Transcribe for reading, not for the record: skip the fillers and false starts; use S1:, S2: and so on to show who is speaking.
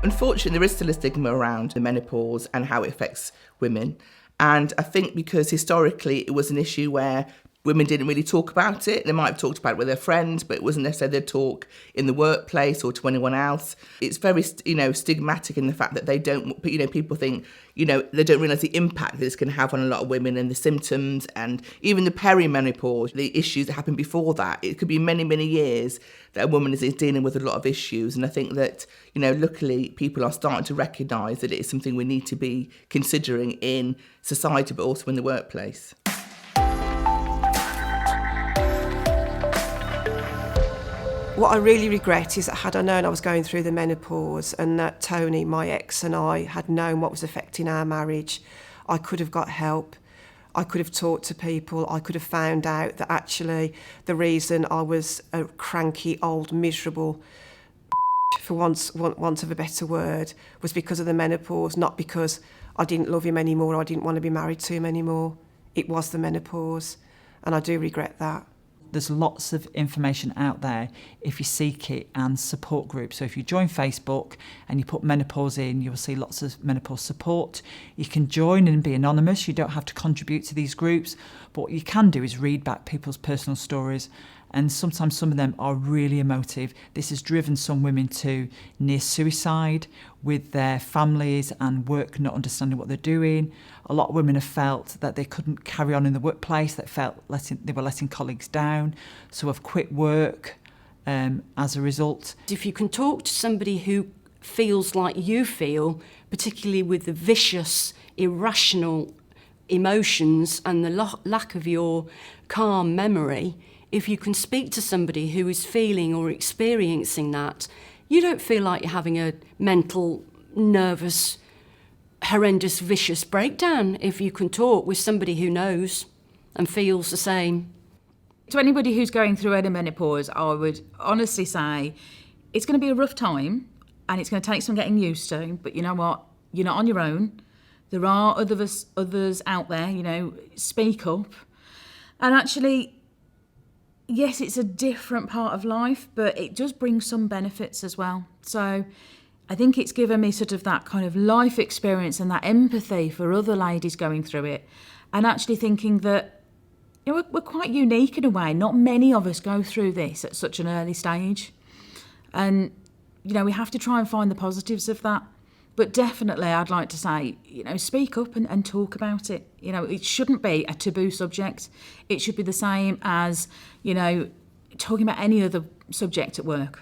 S1: Unfortunately, there is still a stigma around the menopause and how it affects women. And I think because historically it was an issue where women didn't really talk about it. They might have talked about it with their friends, but it wasn't necessarily their talk in the workplace or to anyone else. It's very, stigmatic in the fact that they don't, people think, they don't realise the impact that it's going to have on a lot of women and the symptoms and even the perimenopause, the issues that happen before that. It could be many, many years that a woman is dealing with a lot of issues. And I think that, luckily people are starting to recognise that it is something we need to be considering in society, but also in the workplace.
S2: What I really regret is that had I known I was going through the menopause and that Tony, my ex, and I had known what was affecting our marriage, I could have got help. I could have talked to people. I could have found out that actually the reason I was a cranky, old, miserable, for want of a better word, was because of the menopause, not because I didn't love him anymore or I didn't want to be married to him anymore. It was the menopause, and I do regret that.
S3: There's lots of information out there if you seek it, and support groups. So if you join Facebook and you put menopause in, you'll see lots of menopause support. You can join and be anonymous. You don't have to contribute to these groups. But what you can do is read back people's personal stories. And sometimes some of them are really emotive. This has driven some women to near suicide with their families and work not understanding what they're doing. A lot of women have felt that they couldn't carry on in the workplace, they were letting colleagues down, so have quit work as a result.
S4: If you can talk to somebody who feels like you feel, particularly with the vicious, irrational emotions and the lack of your calm memory, if you can speak to somebody who is feeling or experiencing that, you don't feel like you're having a mental, nervous, horrendous, vicious breakdown if you can talk with somebody who knows and feels the same.
S5: To anybody who's going through any menopause, I would honestly say it's going to be a rough time and it's going to take some getting used to, but you know what? You're not on your own. There are others out there, speak up. And actually, yes, it's a different part of life, but it does bring some benefits as well. So I think it's given me sort of that kind of life experience and that empathy for other ladies going through it, and actually thinking that we're quite unique in a way. Not many of us go through this at such an early stage. And, we have to try and find the positives of that. But definitely, I'd like to say, speak up and talk about it. It shouldn't be a taboo subject. It should be the same as, talking about any other subject at work.